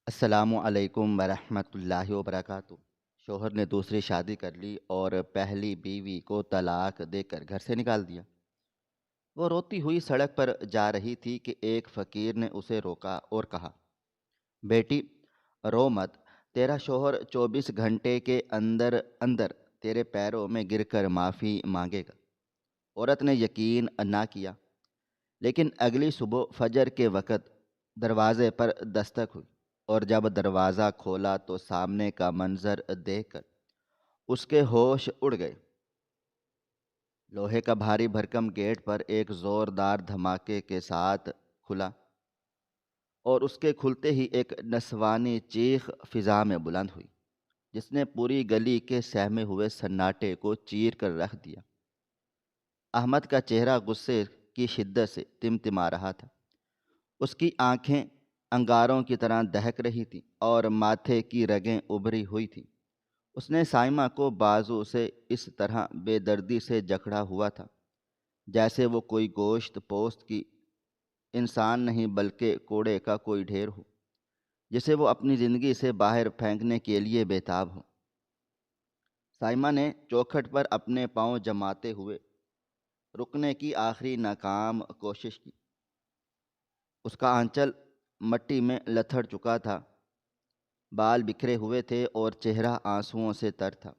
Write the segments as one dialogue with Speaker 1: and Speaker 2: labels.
Speaker 1: السلام علیکم ورحمۃ اللہ وبرکاتہ۔ شوہر نے دوسری شادی کر لی اور پہلی بیوی کو طلاق دے کر گھر سے نکال دیا۔ وہ روتی ہوئی سڑک پر جا رہی تھی کہ ایک فقیر نے اسے روکا اور کہا، بیٹی رو مت، تیرا شوہر 24 گھنٹے کے اندر اندر تیرے پیروں میں گر کر معافی مانگے گا۔ عورت نے یقین نہ کیا، لیکن اگلی صبح فجر کے وقت دروازے پر دستک ہوئی، اور جب دروازہ کھولا تو سامنے کا منظر دیکھ کر اس کے ہوش اڑ گئے۔ لوہے کا بھاری بھرکم گیٹ پر ایک زوردار دھماکے کے ساتھ کھلا، اور اس کے کھلتے ہی ایک نسوانی چیخ فضا میں بلند ہوئی، جس نے پوری گلی کے سہمے ہوئے سناٹے کو چیر کر رکھ دیا۔ احمد کا چہرہ غصے کی شدت سے تمتما رہا تھا۔ اس کی آنکھیں انگاروں کی طرح دہک رہی تھیں اور ماتھے کی رگیں ابھری ہوئی تھیں۔ اس نے سائمہ کو بازو سے اس طرح بے دردی سے جکڑا ہوا تھا جیسے وہ کوئی گوشت پوست کی انسان نہیں بلکہ کوڑے کا کوئی ڈھیر ہو، جسے وہ اپنی زندگی سے باہر پھینکنے کے لیے بےتاب ہو۔ سائمہ نے چوکھٹ پر اپنے پاؤں جماتے ہوئے رکنے کی آخری ناکام کوشش کی۔ اس کا آنچل مٹی میں لتھڑ چکا تھا، بال بکھرے ہوئے تھے اور چہرہ آنسوؤں سے تر تھا۔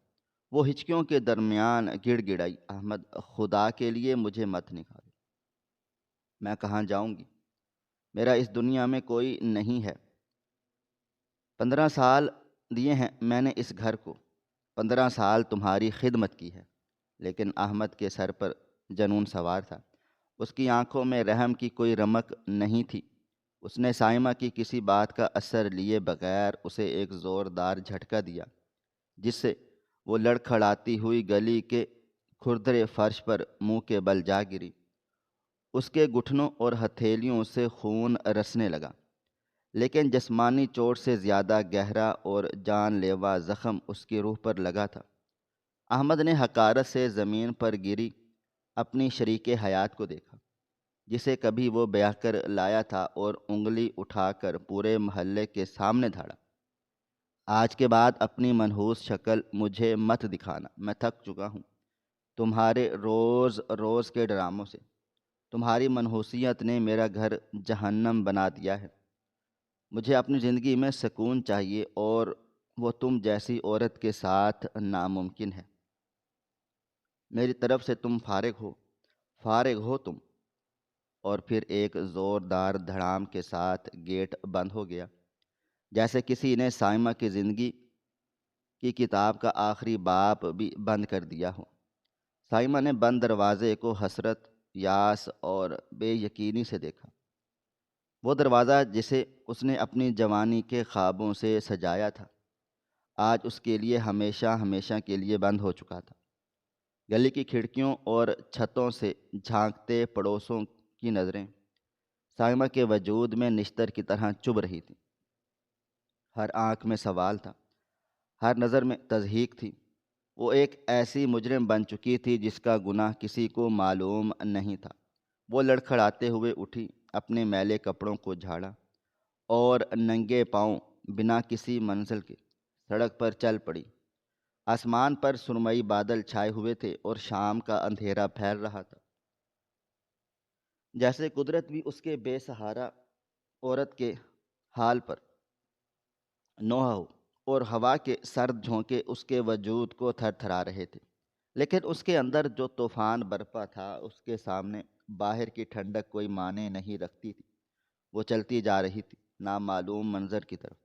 Speaker 1: وہ ہچکیوں کے درمیان گڑ گڑائی، احمد، خدا کے لیے مجھے مت نکالو، میں کہاں جاؤں گی؟ میرا اس دنیا میں کوئی نہیں ہے۔ 15 سال دیے ہیں میں نے اس گھر کو، 15 سال تمہاری خدمت کی ہے۔ لیکن احمد کے سر پر جنون سوار تھا۔ اس کی آنکھوں میں رحم کی کوئی رمق نہیں تھی۔ اس نے سائمہ کی کسی بات کا اثر لیے بغیر اسے ایک زوردار جھٹکا دیا، جس سے وہ لڑکھڑاتی ہوئی گلی کے کھردرے فرش پر منہ کے بل جا گری۔ اس کے گھٹنوں اور ہتھیلیوں سے خون رسنے لگا، لیکن جسمانی چوٹ سے زیادہ گہرا اور جان لیوا زخم اس کی روح پر لگا تھا۔ احمد نے حقارت سے زمین پر گری اپنی شریک حیات کو دیکھا، جسے کبھی وہ بیاہ کر لایا تھا، اور انگلی اٹھا کر پورے محلے کے سامنے دھاڑا، آج کے بعد اپنی منحوس شکل مجھے مت دکھانا، میں تھک چکا ہوں تمہارے روز روز کے ڈراموں سے۔ تمہاری منحوسیت نے میرا گھر جہنم بنا دیا ہے۔ مجھے اپنی زندگی میں سکون چاہیے، اور وہ تم جیسی عورت کے ساتھ ناممکن ہے۔ میری طرف سے تم فارغ ہو تم۔ اور پھر ایک زوردار دھڑام کے ساتھ گیٹ بند ہو گیا، جیسے کسی نے سائمہ کی زندگی کی کتاب کا آخری باب بھی بند کر دیا ہو۔ سائمہ نے بند دروازے کو حسرت، یاس اور بے یقینی سے دیکھا۔ وہ دروازہ جسے اس نے اپنی جوانی کے خوابوں سے سجایا تھا، آج اس کے لیے ہمیشہ ہمیشہ کے لیے بند ہو چکا تھا۔ گلی کی کھڑکیوں اور چھتوں سے جھانکتے پڑوسوں کی نظریں سائمہ کے وجود میں نشتر کی طرح چبھ رہی تھیں۔ ہر آنکھ میں سوال تھا، ہر نظر میں تضحیک تھی۔ وہ ایک ایسی مجرم بن چکی تھی جس کا گناہ کسی کو معلوم نہیں تھا۔ وہ لڑکھڑاتے ہوئے اٹھی، اپنے میلے کپڑوں کو جھاڑا، اور ننگے پاؤں بنا کسی منزل کے سڑک پر چل پڑی۔ آسمان پر سرمئی بادل چھائے ہوئے تھے اور شام کا اندھیرا پھیل رہا تھا، جیسے قدرت بھی اس کے بے سہارا عورت کے حال پر نوحہ ہو، اور ہوا کے سرد جھونکے اس کے وجود کو تھر تھرا رہے تھے۔ لیکن اس کے اندر جو طوفان برپا تھا، اس کے سامنے باہر کی ٹھنڈک کوئی معنی نہیں رکھتی تھی۔ وہ چلتی جا رہی تھی نامعلوم منظر کی طرف۔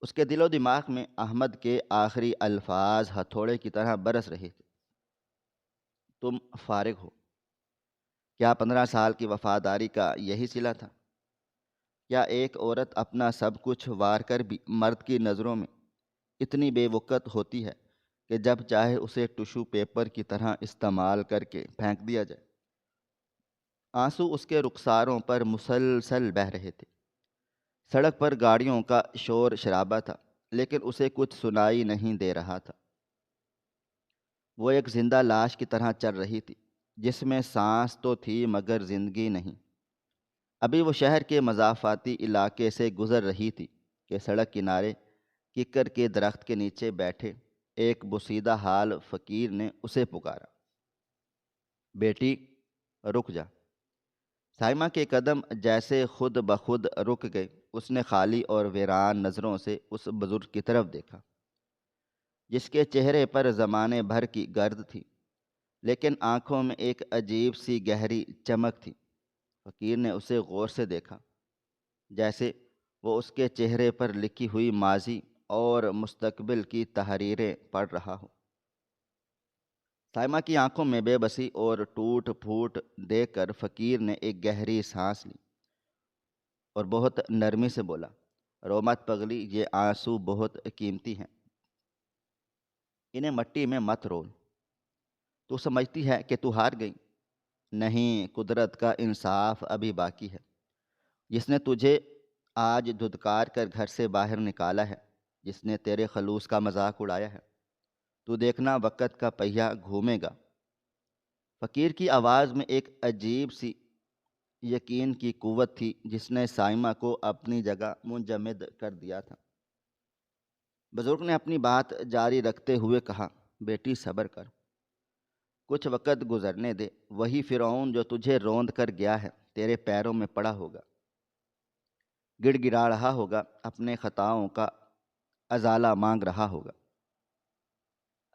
Speaker 1: اس کے دل و دماغ میں احمد کے آخری الفاظ ہتھوڑے کی طرح برس رہے تھے، تم فارغ ہو۔ کیا 15 سال کی وفاداری کا یہی صلہ تھا؟ کیا ایک عورت اپنا سب کچھ وار کر بھی مرد کی نظروں میں اتنی بے وقت ہوتی ہے کہ جب چاہے اسے ٹشو پیپر کی طرح استعمال کر کے پھینک دیا جائے؟ آنسو اس کے رخساروں پر مسلسل بہہ رہے تھے۔ سڑک پر گاڑیوں کا شور شرابہ تھا، لیکن اسے کچھ سنائی نہیں دے رہا تھا۔ وہ ایک زندہ لاش کی طرح چل رہی تھی، جس میں سانس تو تھی مگر زندگی نہیں۔ ابھی وہ شہر کے مضافاتی علاقے سے گزر رہی تھی کہ سڑک کنارے ککر کے درخت کے نیچے بیٹھے ایک بوسیدہ حال فقیر نے اسے پکارا، بیٹی رک جا۔ سائمہ کے قدم جیسے خود بخود رک گئے۔ اس نے خالی اور ویران نظروں سے اس بزرگ کی طرف دیکھا جس کے چہرے پر زمانے بھر کی گرد تھی، لیکن آنکھوں میں ایک عجیب سی گہری چمک تھی۔ فقیر نے اسے غور سے دیکھا، جیسے وہ اس کے چہرے پر لکھی ہوئی ماضی اور مستقبل کی تحریریں پڑھ رہا ہو۔ سائمہ کی آنکھوں میں بے بسی اور ٹوٹ پھوٹ دیکھ کر فقیر نے ایک گہری سانس لی اور بہت نرمی سے بولا، رو مت پگلی، یہ آنسو بہت قیمتی ہیں، انہیں مٹی میں مت رول۔ تو سمجھتی ہے کہ تو ہار گئی؟ نہیں، قدرت کا انصاف ابھی باقی ہے۔ جس نے تجھے آج دھتکار کر گھر سے باہر نکالا ہے، جس نے تیرے خلوص کا مذاق اڑایا ہے، تو دیکھنا وقت کا پہیہ گھومے گا۔ فقیر کی آواز میں ایک عجیب سی یقین کی قوت تھی جس نے سائمہ کو اپنی جگہ منجمد کر دیا تھا۔ بزرگ نے اپنی بات جاری رکھتے ہوئے کہا، بیٹی صبر کر، کچھ وقت گزرنے دے، وہی فرعون جو تجھے روند کر گیا ہے تیرے پیروں میں پڑا ہوگا، گڑ گڑا رہا ہوگا، اپنے خطاؤں کا ازالہ مانگ رہا ہوگا۔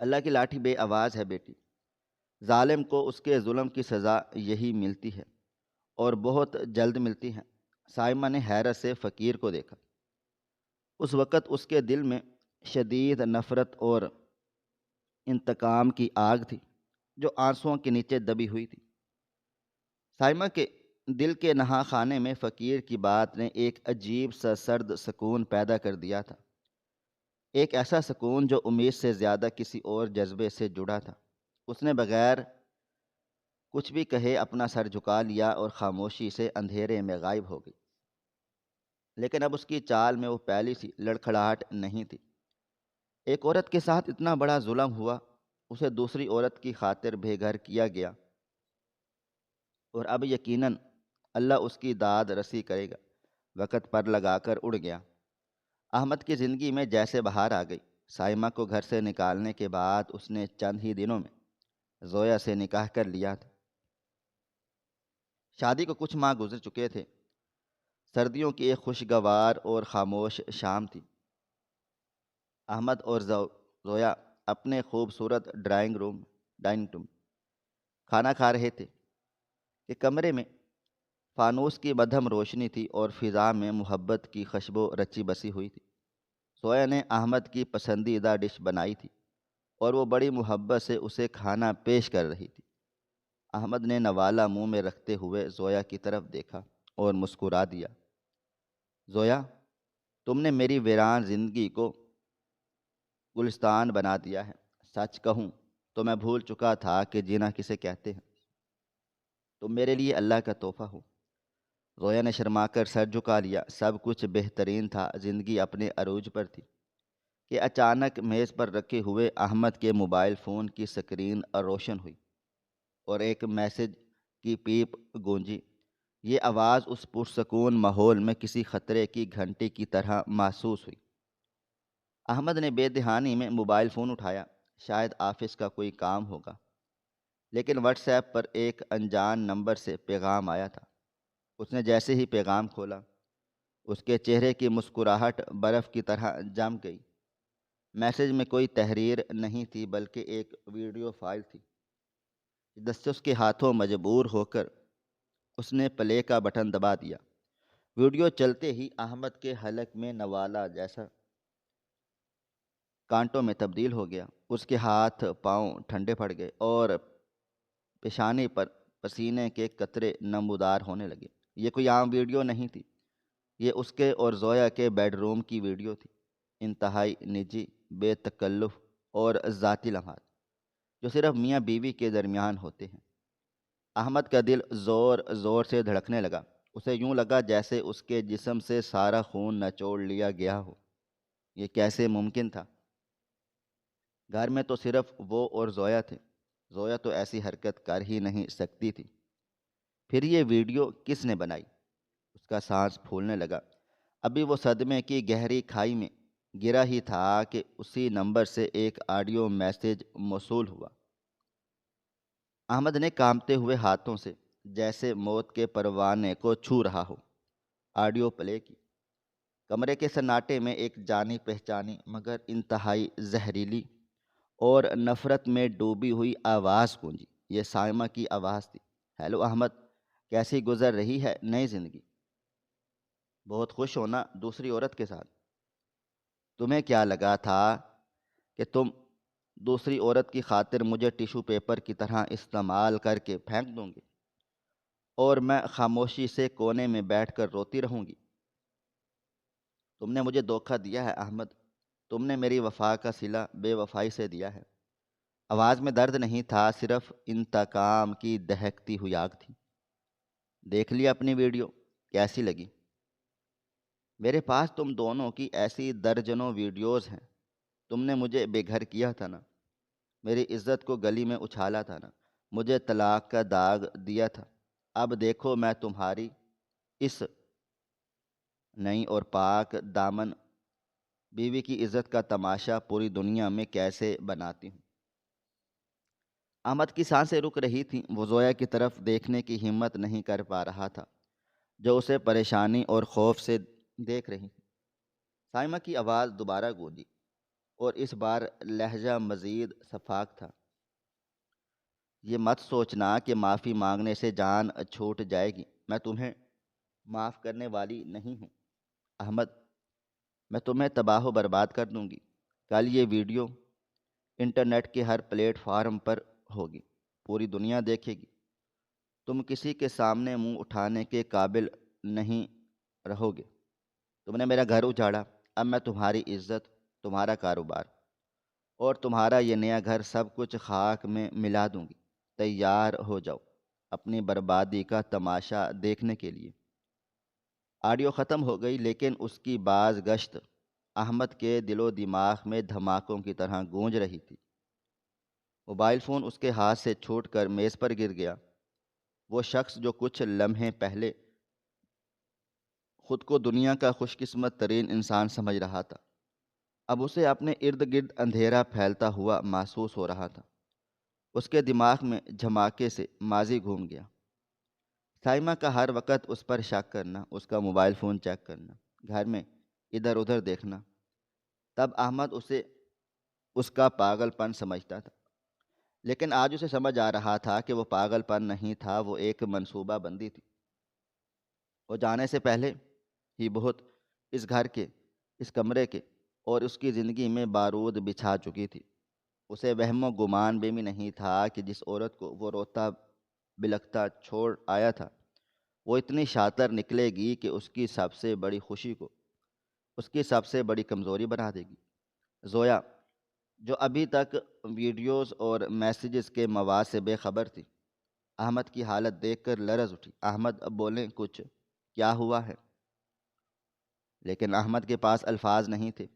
Speaker 1: اللہ کی لاٹھی بے آواز ہے بیٹی، ظالم کو اس کے ظلم کی سزا یہی ملتی ہے، اور بہت جلد ملتی ہے۔ سائمہ نے حیرت سے فقیر کو دیکھا۔ اس وقت اس کے دل میں شدید نفرت اور انتقام کی آگ تھی جو آنسوؤں کے نیچے دبی ہوئی تھی۔ سائمہ کے دل کے نہا خانے میں فقیر کی بات نے ایک عجیب سا سرد سکون پیدا کر دیا تھا، ایک ایسا سکون جو امید سے زیادہ کسی اور جذبے سے جڑا تھا۔ اس نے بغیر کچھ بھی کہے اپنا سر جھکا لیا اور خاموشی سے اندھیرے میں غائب ہو گئی۔ لیکن اب اس کی چال میں وہ پہلی سی لڑکھڑاہٹ نہیں تھی۔ ایک عورت کے ساتھ اتنا بڑا ظلم ہوا، اسے دوسری عورت کی خاطر بے گھر کیا گیا، اور اب یقیناً اللہ اس کی داد رسی کرے گا۔ وقت پر لگا کر اڑ گیا۔ احمد کی زندگی میں جیسے بہار آ گئی۔ سائمہ کو گھر سے نکالنے کے بعد اس نے چند ہی دنوں میں زویا سے نکاح کر لیا تھا۔ شادی کو کچھ ماہ گزر چکے تھے۔ سردیوں کی ایک خوشگوار اور خاموش شام تھی۔ احمد اور زویا اپنے خوبصورت ڈائننگ روم کھانا کھا رہے تھے کہ کمرے میں فانوس کی مدھم روشنی تھی اور فضا میں محبت کی خوشبو رچی بسی ہوئی تھی۔ زویا نے احمد کی پسندیدہ ڈش بنائی تھی اور وہ بڑی محبت سے اسے کھانا پیش کر رہی تھی۔ احمد نے نوالہ منہ میں رکھتے ہوئے زویا کی طرف دیکھا اور مسکرا دیا، زویا، تم نے میری ویران زندگی کو گلستان بنا دیا ہے۔ سچ کہوں تو میں بھول چکا تھا کہ جینا کسے کہتے ہیں۔ تم میرے لیے اللہ کا تحفہ ہو۔ زویا نے شرما کر سر جھکا لیا۔ سب کچھ بہترین تھا، زندگی اپنے عروج پر تھی کہ اچانک میز پر رکھے ہوئے احمد کے موبائل فون کی سکرین روشن ہوئی اور ایک میسج کی پیپ گونجی۔ یہ آواز اس پرسکون ماحول میں کسی خطرے کی گھنٹی کی طرح محسوس ہوئی۔ احمد نے بے دہانی میں موبائل فون اٹھایا، شاید آفس کا کوئی کام ہوگا، لیکن واٹس ایپ پر ایک انجان نمبر سے پیغام آیا تھا۔ اس نے جیسے ہی پیغام کھولا، اس کے چہرے کی مسکراہٹ برف کی طرح جم گئی۔ میسج میں کوئی تحریر نہیں تھی بلکہ ایک ویڈیو فائل تھی۔ جس سے اس کے ہاتھوں مجبور ہو کر اس نے پلے کا بٹن دبا دیا۔ ویڈیو چلتے ہی احمد کے حلق میں نوالہ جیسا کانٹوں میں تبدیل ہو گیا۔ اس کے ہاتھ پاؤں ٹھنڈے پڑ گئے اور پیشانی پر پسینے کے قطرے نمودار ہونے لگے۔ یہ کوئی عام ویڈیو نہیں تھی، یہ اس کے اور زویا کے بیڈ روم کی ویڈیو تھی، انتہائی نجی، بے تکلف اور ذاتی لمحات جو صرف میاں بیوی کے درمیان ہوتے ہیں۔ احمد کا دل زور زور سے دھڑکنے لگا۔ اسے یوں لگا جیسے اس کے جسم سے سارا خون نچوڑ لیا گیا ہو۔ یہ کیسے ممکن تھا؟ گھر میں تو صرف وہ اور زویا تھے۔ زویا تو ایسی حرکت کر ہی نہیں سکتی تھی۔ پھر یہ ویڈیو کس نے بنائی؟ اس کا سانس پھولنے لگا۔ ابھی وہ صدمے کی گہری کھائی میں گرا ہی تھا کہ اسی نمبر سے ایک آڈیو میسج موصول ہوا۔ احمد نے کانپتے ہوئے ہاتھوں سے جیسے موت کے پروانے کو چھو رہا ہو آڈیو پلے کی۔ کمرے کے سناٹے میں ایک جانی پہچانی مگر انتہائی زہریلی اور نفرت میں ڈوبی ہوئی آواز گونجی۔ یہ سائمہ کی آواز تھی۔ ہیلو احمد، کیسی گزر رہی ہے نئی زندگی؟ بہت خوش ہونا دوسری عورت کے ساتھ؟ تمہیں کیا لگا تھا کہ تم دوسری عورت کی خاطر مجھے ٹیشو پیپر کی طرح استعمال کر کے پھینک دوں گی اور میں خاموشی سے کونے میں بیٹھ کر روتی رہوں گی؟ تم نے مجھے دھوکہ دیا ہے احمد، تم نے میری وفا کا صلہ بے وفائی سے دیا ہے۔ آواز میں درد نہیں تھا، صرف انتقام کی دہکتی ہوئی آگ تھی۔ دیکھ لیا اپنی ویڈیو، کیسی لگی؟ میرے پاس تم دونوں کی ایسی درجنوں ویڈیوز ہیں۔ تم نے مجھے بے گھر کیا تھا نا، میری عزت کو گلی میں اچھالا تھا نا، مجھے طلاق کا داغ دیا تھا۔ اب دیکھو میں تمہاری اس نئی اور پاک دامن بیوی کی عزت کا تماشا پوری دنیا میں کیسے بناتی ہوں۔ احمد کی سانسیں رک رہی تھیں، وہ زویا کی طرف دیکھنے کی ہمت نہیں کر پا رہا تھا جو اسے پریشانی اور خوف سے دیکھ رہی تھی۔ سائمہ کی آواز دوبارہ گونجی اور اس بار لہجہ مزید شفاف تھا۔ یہ مت سوچنا کہ معافی مانگنے سے جان چھوٹ جائے گی، میں تمہیں معاف کرنے والی نہیں ہوں احمد، میں تمہیں تباہ و برباد کر دوں گی۔ کل یہ ویڈیو انٹرنیٹ کے ہر پلیٹ فارم پر ہوگی، پوری دنیا دیکھے گی۔ تم کسی کے سامنے منہ اٹھانے کے قابل نہیں رہو گے۔ تم نے میرا گھر اجاڑا، اب میں تمہاری عزت، تمہارا کاروبار اور تمہارا یہ نیا گھر سب کچھ خاک میں ملا دوں گی۔ تیار ہو جاؤ اپنی بربادی کا تماشا دیکھنے کے لیے۔ آڈیو ختم ہو گئی لیکن اس کی باز گشت احمد کے دل و دماغ میں دھماکوں کی طرح گونج رہی تھی۔ موبائل فون اس کے ہاتھ سے چھوٹ کر میز پر گر گیا۔ وہ شخص جو کچھ لمحے پہلے خود کو دنیا کا خوش قسمت ترین انسان سمجھ رہا تھا، اب اسے اپنے ارد گرد اندھیرا پھیلتا ہوا محسوس ہو رہا تھا۔ اس کے دماغ میں جھماکے سے ماضی گھوم گیا۔ سائمہ کا ہر وقت اس پر شک کرنا، اس کا موبائل فون چیک کرنا، گھر میں ادھر ادھر دیکھنا۔ تب احمد اسے اس کا پاگل پن سمجھتا تھا، لیکن آج اسے سمجھ آ رہا تھا کہ وہ پاگل پن نہیں تھا، وہ ایک منصوبہ بندی تھی۔ وہ جانے سے پہلے ہی بہت اس گھر کے، اس کمرے کے اور اس کی زندگی میں بارود بچھا چکی تھی۔ اسے وہم و گمان بھی نہیں تھا کہ جس عورت کو وہ روتا بلکتا چھوڑ آیا تھا وہ اتنی شاطر نکلے گی کہ اس کی سب سے بڑی خوشی کو اس کی سب سے بڑی کمزوری بنا دے گی۔ زویا جو ابھی تک ویڈیوز اور میسیجز کے مواد سے بے خبر تھی، احمد کی حالت دیکھ کر لرز اٹھی۔ احمد اب بولیں کچھ، کیا ہوا ہے؟ لیکن احمد کے پاس الفاظ نہیں تھے۔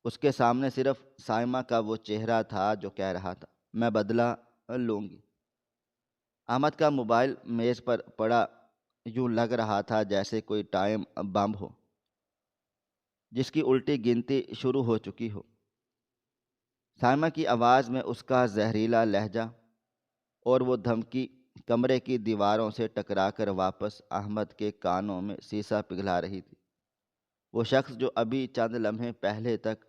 Speaker 1: اس کے سامنے صرف سائمہ کا وہ چہرہ تھا جو کہہ رہا تھا، میں بدلہ لوں گی۔ احمد کا موبائل میز پر پڑا یوں لگ رہا تھا جیسے کوئی ٹائم بم ہو جس کی الٹی گنتی شروع ہو چکی ہو۔ سائمہ کی آواز میں اس کا زہریلا لہجہ اور وہ دھمکی کمرے کی دیواروں سے ٹکرا کر واپس احمد کے کانوں میں سیسا پگھلا رہی تھی۔ وہ شخص جو ابھی چند لمحے پہلے تک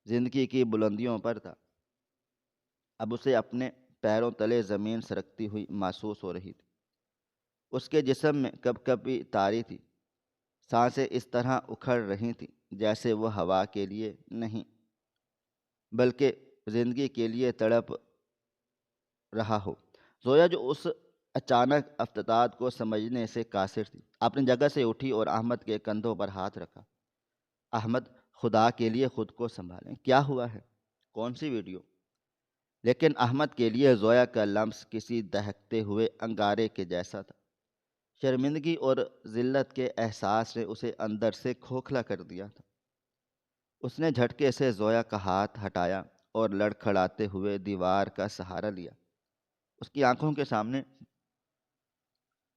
Speaker 1: زندگی کی بلندیوں پر تھا، اب اسے اپنے پیروں تلے زمین سرکتی ہوئی محسوس ہو رہی تھی۔ اس کے جسم میں کب کبھی تاری تھی، سانسیں اس طرح اکھڑ رہی تھیں جیسے وہ ہوا کے لیے نہیں بلکہ زندگی کے لیے تڑپ رہا ہو۔ زویا جو اس اچانک افتتاح کو سمجھنے سے قاصر تھی، اپنی جگہ سے اٹھی اور احمد کے کندھوں پر ہاتھ رکھا۔ احمد، خدا کے لیے خود کو سنبھالیں، کیا ہوا ہے؟ کون سی ویڈیو؟ لیکن احمد کے لیے زویا کا لمس کسی دہکتے ہوئے انگارے کے جیسا تھا۔ شرمندگی اور ذلت کے احساس نے اسے اندر سے کھوکھلا کر دیا تھا۔ اس نے جھٹکے سے زویا کا ہاتھ ہٹایا اور لڑکھڑاتے ہوئے دیوار کا سہارا لیا۔ اس کی آنکھوں کے سامنے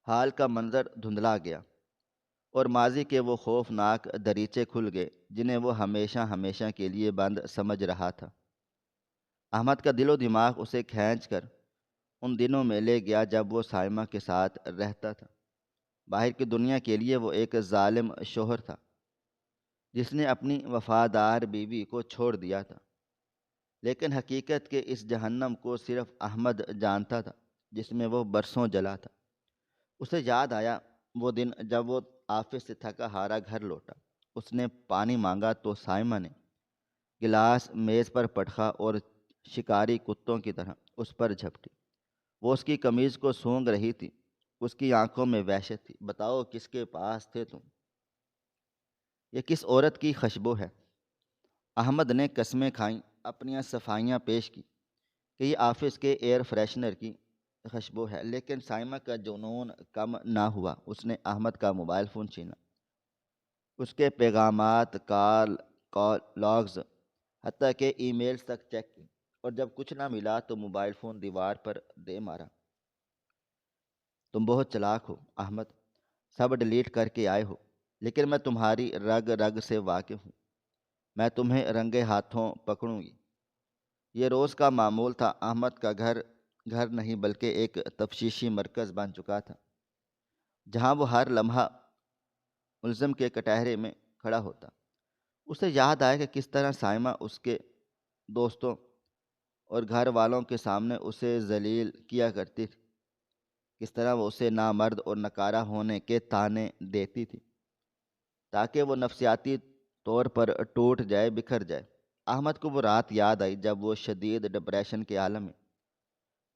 Speaker 1: حال کا منظر دھندلا گیا۔ اور ماضی کے وہ خوفناک دریچے کھل گئے جنہیں وہ ہمیشہ ہمیشہ کے لیے بند سمجھ رہا تھا۔ احمد کا دل و دماغ اسے کھینچ کر ان دنوں میں لے گیا جب وہ سائمہ کے ساتھ رہتا تھا۔ باہر کی دنیا کے لیے وہ ایک ظالم شوہر تھا جس نے اپنی وفادار بیوی کو چھوڑ دیا تھا، لیکن حقیقت کے اس جہنم کو صرف احمد جانتا تھا جس میں وہ برسوں جلا تھا۔ اسے یاد آیا وہ دن جب وہ آفس سے تھکا ہارا گھر لوٹا۔ اس نے پانی مانگا تو سائمہ نے گلاس میز پر پٹخا اور شکاری کتوں کی طرح اس پر جھپٹی۔ وہ اس کی قمیض کو سونگھ رہی تھی، اس کی آنکھوں میں وحشت تھی۔ بتاؤ کس کے پاس تھے تم؟ یہ کس عورت کی خوشبو ہے؟ احمد نے قسمیں کھائیں، اپنی صفائیاں پیش کی کہ یہ آفس کے ایئر فریشنر کی خوشبو ہے، لیکن سائمہ کا جنون کم نہ ہوا۔ اس نے احمد کا موبائل فون چھینا، اس کے پیغامات، کال لاگز، حتیٰ کہ ای میلز تک چیک کی، اور جب کچھ نہ ملا تو موبائل فون دیوار پر دے مارا۔ تم بہت چلاک ہو احمد، سب ڈیلیٹ کر کے آئے ہو، لیکن میں تمہاری رگ رگ سے واقف ہوں۔ میں تمہیں رنگے ہاتھوں پکڑوں گی۔ یہ روز کا معمول تھا۔ احمد کا گھر گھر نہیں بلکہ ایک تفتیشی مرکز بن چکا تھا، جہاں وہ ہر لمحہ ملزم کے کٹہرے میں کھڑا ہوتا۔ اسے یاد آیا کہ کس طرح سائمہ اس کے دوستوں اور گھر والوں کے سامنے اسے ذلیل کیا کرتی تھی، کس طرح وہ اسے نامرد اور نکارہ ہونے کے طعنے دیتی تھی تاکہ وہ نفسیاتی طور پر ٹوٹ جائے، بکھر جائے۔ احمد کو وہ رات یاد آئی جب وہ شدید ڈپریشن کے عالم میں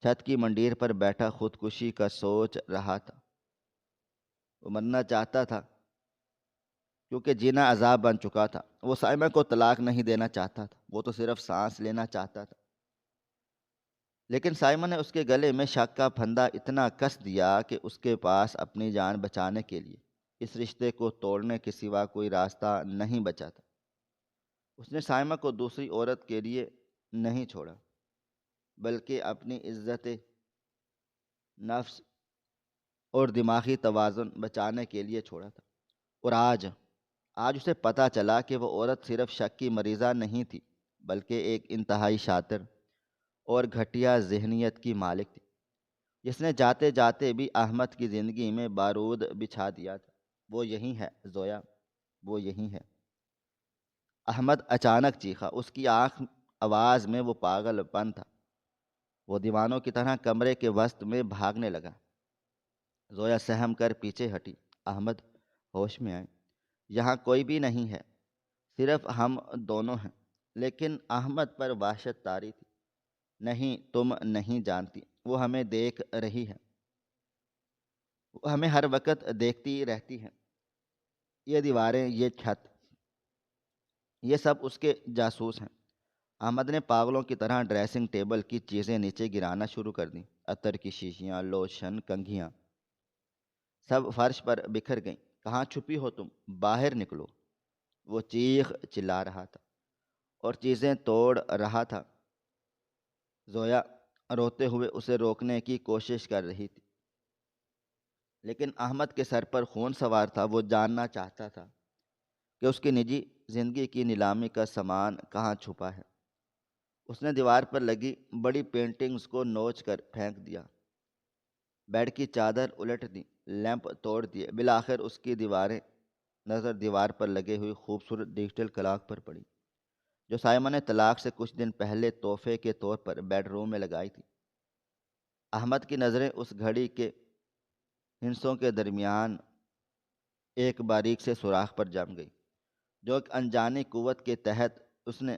Speaker 1: چھت کی منڈیر پر بیٹھا خودکشی کا سوچ رہا تھا۔ وہ مرنا چاہتا تھا کیونکہ جینا عذاب بن چکا تھا۔ وہ سائمہ کو طلاق نہیں دینا چاہتا تھا، وہ تو صرف سانس لینا چاہتا تھا، لیکن سائمہ نے اس کے گلے میں شک کا پھندا اتنا کس دیا کہ اس کے پاس اپنی جان بچانے کے لیے اس رشتے کو توڑنے کے سوا کوئی راستہ نہیں بچا تھا۔ اس نے سائمہ کو دوسری عورت کے لیے نہیں چھوڑا، بلکہ اپنی عزت نفس اور دماغی توازن بچانے کے لیے چھوڑا تھا۔ اور آج اسے پتہ چلا کہ وہ عورت صرف شک کی مریضہ نہیں تھی، بلکہ ایک انتہائی شاطر اور گھٹیا ذہنیت کی مالک تھی، جس نے جاتے جاتے بھی احمد کی زندگی میں بارود بچھا دیا تھا۔ وہ یہی ہے زویا، وہ یہی ہے۔ احمد اچانک چیخا۔ اس کی آواز میں وہ پاگل پن تھا۔ وہ دیوانوں کی طرح کمرے کے وسط میں بھاگنے لگا۔ زویا سہم کر پیچھے ہٹی۔ احمد، ہوش میں آئے، یہاں کوئی بھی نہیں ہے، صرف ہم دونوں ہیں۔ لیکن احمد پر وحشت طاری تھی۔ نہیں، تم نہیں جانتی، وہ ہمیں دیکھ رہی ہے، وہ ہمیں ہر وقت دیکھتی رہتی ہے۔ یہ دیواریں، یہ چھت، یہ سب اس کے جاسوس ہیں۔ احمد نے پاگلوں کی طرح ڈریسنگ ٹیبل کی چیزیں نیچے گرانا شروع کر دیں۔ عطر کی شیشیاں، لوشن، کنگھیاں، سب فرش پر بکھر گئیں۔ کہاں چھپی ہو تم؟ باہر نکلو! وہ چیخ چلا رہا تھا اور چیزیں توڑ رہا تھا۔ زویا روتے ہوئے اسے روکنے کی کوشش کر رہی تھی، لیکن احمد کے سر پر خون سوار تھا۔ وہ جاننا چاہتا تھا کہ اس کی نجی زندگی کی نیلامی کا سامان کہاں چھپا ہے۔ اس نے دیوار پر لگی بڑی پینٹنگز کو نوچ کر پھینک دیا، بیڈ کی چادر الٹ دی، لیمپ توڑ دیے۔ بالآخر اس کی نظر دیوار پر لگے ہوئی خوبصورت ڈیجیٹل کلاک پر پڑی، جو سائمہ نے طلاق سے کچھ دن پہلے تحفے کے طور پر بیڈ روم میں لگائی تھی۔ احمد کی نظریں اس گھڑی کے ہندسوں کے درمیان ایک باریک سے سوراخ پر جم گئی، جو ایک انجانی قوت کے تحت اس نے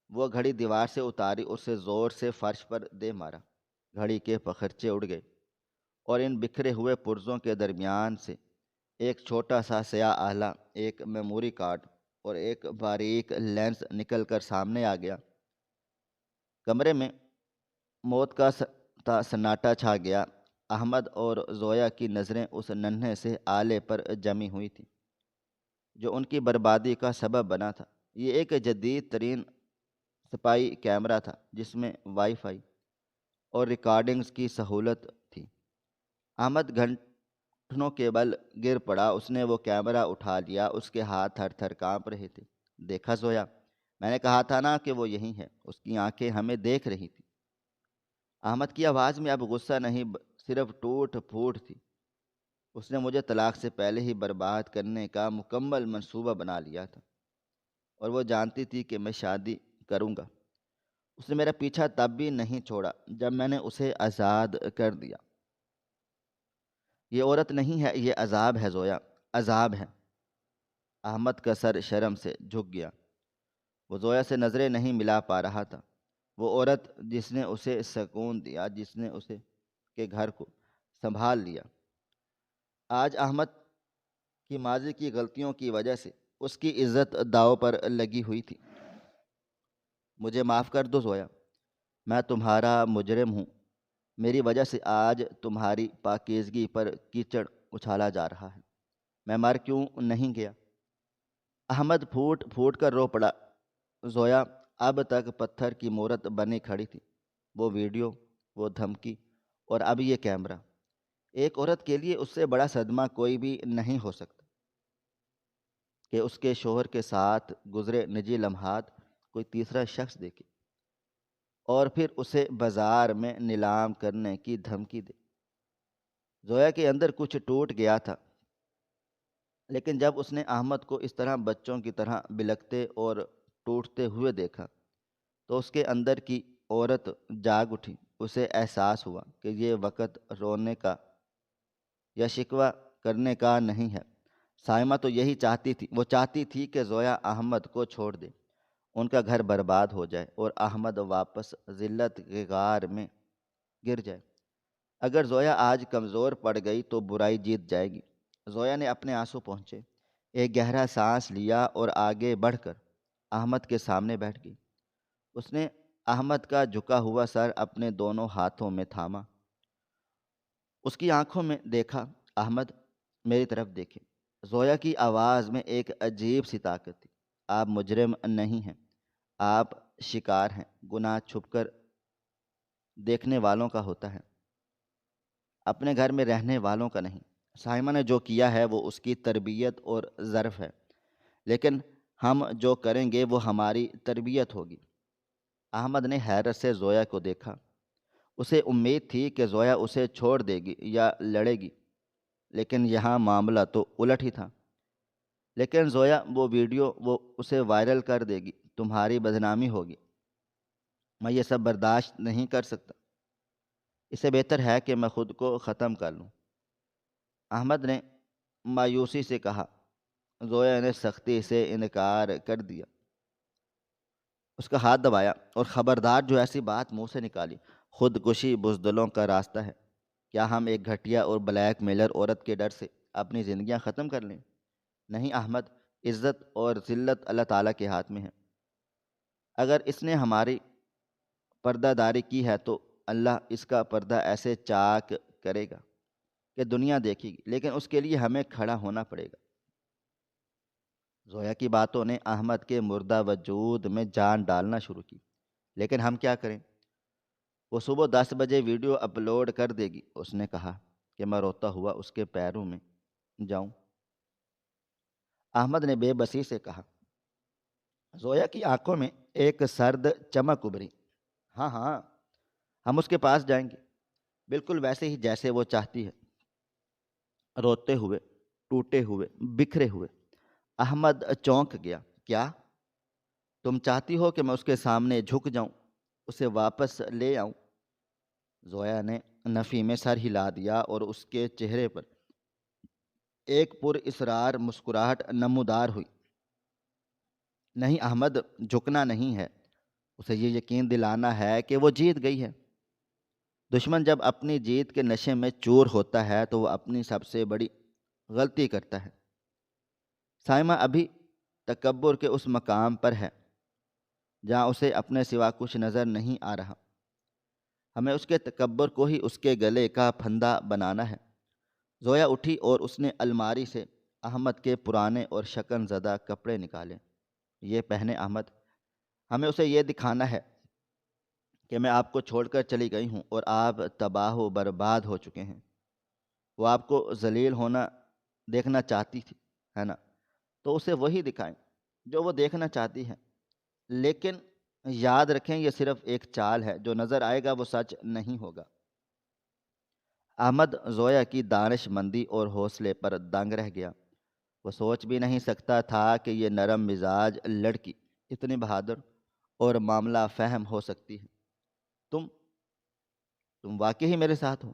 Speaker 1: وہ گھڑی دیوار سے اتاری اور اسے زور سے فرش پر دے مارا۔ گھڑی کے پخرچے اڑ گئے اور ان بکھرے ہوئے پرزوں کے درمیان سے ایک چھوٹا سا سیاہ آلہ، ایک میموری کارڈ اور ایک باریک لینس نکل کر سامنے آ گیا۔ کمرے میں موت کا سناٹا چھا گیا۔ احمد اور زویا کی نظریں اس ننھے سے آلے پر جمی ہوئی تھیں جو ان کی بربادی کا سبب بنا تھا۔ یہ ایک جدید ترین سپائی کیمرہ تھا جس میں وائی فائی اور ریکارڈنگز کی سہولت تھی۔ احمد گھٹنوں کے بل گر پڑا۔ اس نے وہ کیمرہ اٹھا لیا، اس کے ہاتھ تھر تھر کانپ رہے تھے۔ دیکھا زویا، میں نے کہا تھا نا کہ وہ یہی ہے۔ اس کی آنکھیں ہمیں دیکھ رہی تھی۔ احمد کی آواز میں اب غصہ نہیں، صرف ٹوٹ پھوٹ تھی۔ اس نے مجھے طلاق سے پہلے ہی برباد کرنے کا مکمل منصوبہ بنا لیا تھا، اور وہ جانتی تھی کہ میں شادی کروں گا۔ اس نے میرا پیچھا تب بھی نہیں چھوڑا جب میں نے اسے آزاد کر دیا۔ یہ عورت نہیں ہے، یہ عذاب ہے زویا، عذاب ہے۔ احمد کا سر شرم سے جھک گیا۔ وہ زویا سے نظریں نہیں ملا پا رہا تھا۔ وہ عورت جس نے اسے سکون دیا، جس نے اسے کے گھر کو سنبھال لیا، آج احمد کی ماضی کی غلطیوں کی وجہ سے اس کی عزت داؤ پر لگی ہوئی تھی۔ مجھے معاف کر دو زویا، میں تمہارا مجرم ہوں۔ میری وجہ سے آج تمہاری پاکیزگی پر کیچڑ اچھالا جا رہا ہے۔ میں مر کیوں نہیں گیا؟ احمد پھوٹ پھوٹ کر رو پڑا۔ زویا اب تک پتھر کی مورت بنی کھڑی تھی۔ وہ ویڈیو، وہ دھمکی، اور اب یہ کیمرہ۔ ایک عورت کے لیے اس سے بڑا صدمہ کوئی بھی نہیں ہو سکتا کہ اس کے شوہر کے ساتھ گزرے نجی لمحات کوئی تیسرا شخص دیکھے اور پھر اسے بازار میں نیلام کرنے کی دھمکی دے۔ زویا کے اندر کچھ ٹوٹ گیا تھا، لیکن جب اس نے احمد کو اس طرح بچوں کی طرح بلکتے اور ٹوٹتے ہوئے دیکھا تو اس کے اندر کی عورت جاگ اٹھی۔ اسے احساس ہوا کہ یہ وقت رونے کا یا شکوہ کرنے کا نہیں ہے۔ سائمہ تو یہی چاہتی تھی۔ وہ چاہتی تھی کہ زویا احمد کو چھوڑ دے، ان کا گھر برباد ہو جائے اور احمد واپس ذلت کے غار میں گر جائے۔ اگر زویا آج کمزور پڑ گئی تو برائی جیت جائے گی۔ زویا نے اپنے آنسو پہنچے، ایک گہرا سانس لیا اور آگے بڑھ کر احمد کے سامنے بیٹھ گئی۔ اس نے احمد کا جھکا ہوا سر اپنے دونوں ہاتھوں میں تھاما، اس کی آنکھوں میں دیکھا۔ احمد، میری طرف دیکھے۔ زویا کی آواز میں ایک عجیب سی طاقت تھی۔ آپ مجرم نہیں ہیں، آپ شکار ہیں۔ گناہ چھپ کر دیکھنے والوں کا ہوتا ہے، اپنے گھر میں رہنے والوں کا نہیں۔ سائمہ نے جو کیا ہے وہ اس کی تربیت اور ظرف ہے، لیکن ہم جو کریں گے وہ ہماری تربیت ہوگی۔ احمد نے حیرت سے زویا کو دیکھا۔ اسے امید تھی کہ زویا اسے چھوڑ دے گی یا لڑے گی، لیکن یہاں معاملہ تو الٹ ہی تھا۔ لیکن زویا، وہ ویڈیو، وہ اسے وائرل کر دے گی، تمہاری بدنامی ہوگی۔ میں یہ سب برداشت نہیں کر سکتا۔ اسے بہتر ہے کہ میں خود کو ختم کر لوں۔ احمد نے مایوسی سے کہا۔ زویا نے سختی سے انکار کر دیا۔ اس کا ہاتھ دبایا اور خبردار، جو ایسی بات منہ سے نکالی، خودکشی بزدلوں کا راستہ ہے۔ کیا ہم ایک گھٹیا اور بلیک میلر عورت کے ڈر سے اپنی زندگیاں ختم کر لیں؟ نہیں احمد، عزت اور ذلت اللہ تعالیٰ کے ہاتھ میں ہے۔ اگر اس نے ہماری پردہ داری کی ہے تو اللہ اس کا پردہ ایسے چاک کرے گا کہ دنیا دیکھے گی، لیکن اس کے لیے ہمیں کھڑا ہونا پڑے گا۔ زویا کی باتوں نے احمد کے مردہ وجود میں جان ڈالنا شروع کی۔ لیکن ہم کیا کریں؟ وہ صبح 10 بجے ویڈیو اپلوڈ کر دے گی۔ اس نے کہا کہ میں روتا ہوا اس کے پیروں میں جاؤں۔ احمد نے بے بسی سے کہا۔ زویا کی آنکھوں میں ایک سرد چمک ابھری۔ ہاں ہاں، ہم اس کے پاس جائیں گے، بالکل ویسے ہی جیسے وہ چاہتی ہے، روتے ہوئے، ٹوٹے ہوئے، بکھرے ہوئے۔ احمد چونک گیا۔ کیا تم چاہتی ہو کہ میں اس کے سامنے جھک جاؤں، اسے واپس لے آؤں؟ زویا نے نفی میں سر ہلا دیا اور اس کے چہرے پر ایک پر اسرار مسکراہٹ نمودار ہوئی۔ نہیں احمد، جھکنا نہیں ہے، اسے یہ یقین دلانا ہے کہ وہ جیت گئی ہے۔ دشمن جب اپنی جیت کے نشے میں چور ہوتا ہے تو وہ اپنی سب سے بڑی غلطی کرتا ہے۔ سائمہ ابھی تکبر کے اس مقام پر ہے جہاں اسے اپنے سوا کچھ نظر نہیں آ رہا۔ ہمیں اس کے تکبر کو ہی اس کے گلے کا پھندا بنانا ہے۔ زویا اٹھی اور اس نے الماری سے احمد کے پرانے اور شکن زدہ کپڑے نکالے۔ یہ پہنے احمد، ہمیں اسے یہ دکھانا ہے کہ میں آپ کو چھوڑ کر چلی گئی ہوں اور آپ تباہ و برباد ہو چکے ہیں۔ وہ آپ کو ذلیل ہونا دیکھنا چاہتی تھی، ہے نا؟ تو اسے وہی دکھائیں جو وہ دیکھنا چاہتی ہے، لیکن یاد رکھیں یہ صرف ایک چال ہے، جو نظر آئے گا وہ سچ نہیں ہوگا۔ احمد زویا کی دانش مندی اور حوصلے پر دنگ رہ گیا۔ وہ سوچ بھی نہیں سکتا تھا کہ یہ نرم مزاج لڑکی اتنی بہادر اور معاملہ فہم ہو سکتی ہے۔ تم تم واقعی میرے ساتھ ہو؟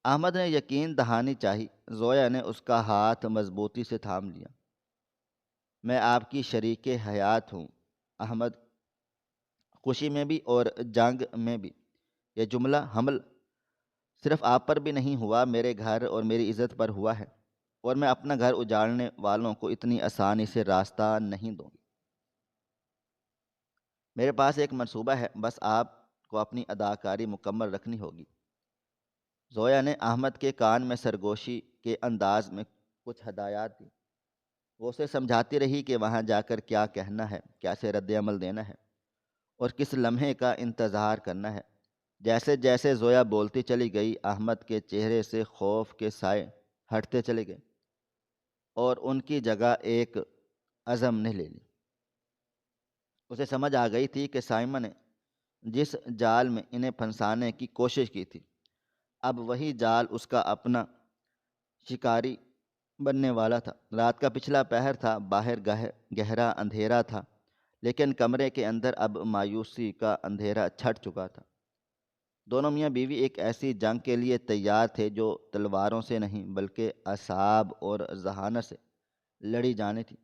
Speaker 1: احمد نے یقین دہانی چاہی۔ زویا نے اس کا ہاتھ مضبوطی سے تھام لیا۔ میں آپ کی شریک حیات ہوں احمد، خوشی میں بھی اور جنگ میں بھی۔ یہ جملہ حمل صرف آپ پر بھی نہیں ہوا، میرے گھر اور میری عزت پر ہوا ہے، اور میں اپنا گھر اجاڑنے والوں کو اتنی آسانی سے راستہ نہیں دوں گی۔ میرے پاس ایک منصوبہ ہے، بس آپ کو اپنی اداکاری مکمل رکھنی ہوگی۔ زویا نے احمد کے کان میں سرگوشی کے انداز میں کچھ ہدایات دی۔ وہ اسے سمجھاتی رہی کہ وہاں جا کر کیا کہنا ہے، کیسے رد عمل دینا ہے، اور کس لمحے کا انتظار کرنا ہے۔ جیسے جیسے زویا بولتی چلی گئی، احمد کے چہرے سے خوف کے سائے ہٹتے چلے گئے اور ان کی جگہ ایک عزم نے لے لی۔ اسے سمجھ آ گئی تھی کہ سائمہ نے جس جال میں انہیں پھنسانے کی کوشش کی تھی، اب وہی جال اس کا اپنا شکاری بننے والا تھا۔ رات کا پچھلا پہر تھا، باہر گہرا اندھیرا تھا، لیکن کمرے کے اندر اب مایوسی کا اندھیرا چھٹ چکا تھا۔ دونوں میاں بیوی ایک ایسی جنگ کے لیے تیار تھے جو تلواروں سے نہیں بلکہ اعصاب اور ذہانت سے لڑی جانی تھی۔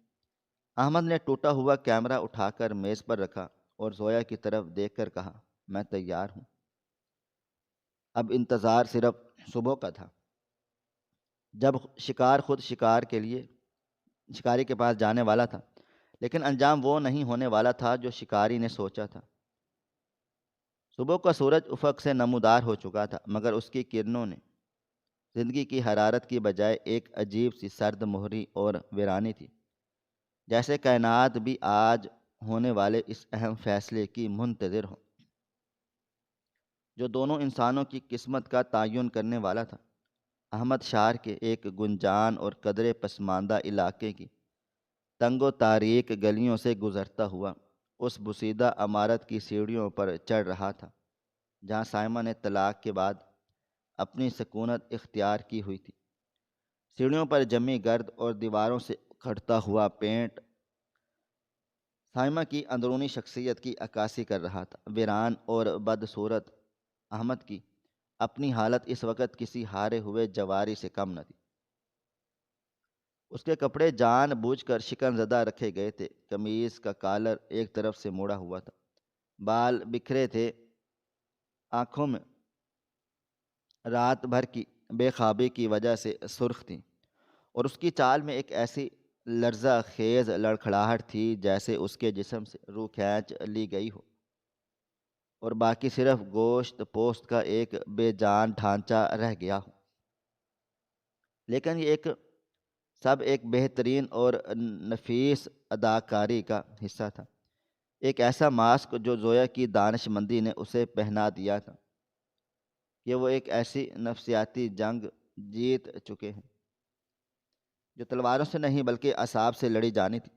Speaker 1: احمد نے ٹوٹا ہوا کیمرہ اٹھا کر میز پر رکھا اور زویا کی طرف دیکھ کر کہا، میں تیار ہوں۔ اب انتظار صرف صبح کا تھا، جب شکار خود شکاری کے پاس جانے والا تھا، لیکن انجام وہ نہیں ہونے والا تھا جو شکاری نے سوچا تھا۔ صبح کا سورج افق سے نمودار ہو چکا تھا، مگر اس کی کرنوں نے زندگی کی حرارت کی بجائے ایک عجیب سی سرد مہری اور ویرانی تھی، جیسے کائنات بھی آج ہونے والے اس اہم فیصلے کی منتظر ہو جو دونوں انسانوں کی قسمت کا تعین کرنے والا تھا۔ احمد شہر کے ایک گنجان اور قدرے پسماندہ علاقے کی تنگ و تاریک گلیوں سے گزرتا ہوا اس بسیدہ عمارت کی سیڑھیوں پر چڑھ رہا تھا جہاں سائمہ نے طلاق کے بعد اپنی سکونت اختیار کی ہوئی تھی۔ سیڑھیوں پر جمی گرد اور دیواروں سے کھٹتا ہوا پینٹ سائمہ کی اندرونی شخصیت کی عکاسی کر رہا تھا۔ ویران اور بدصورت احمد کی اپنی حالت اس وقت کسی ہارے ہوئے جواری سے کم نہ تھی۔ اس کے کپڑے جان بوجھ کر شکن زدہ رکھے گئے تھے، قمیض کا کالر ایک طرف سے موڑا ہوا تھا، بال بکھرے تھے، آنکھوں میں رات بھر کی بے خوابی کی وجہ سے سرخ تھیں، اور اس کی چال میں ایک ایسی لرزہ خیز لڑکھڑاہٹ تھی جیسے اس کے جسم سے روح کھینچ لی گئی ہو اور باقی صرف گوشت پوست کا ایک بے جان ڈھانچہ رہ گیا ہو۔ لیکن یہ سب ایک بہترین اور نفیس اداکاری کا حصہ تھا، ایک ایسا ماسک جو زویا کی دانش مندی نے اسے پہنا دیا تھا کہ وہ ایک ایسی نفسیاتی جنگ جیت چکے ہیں جو تلواروں سے نہیں بلکہ اعصاب سے لڑی جانی تھی۔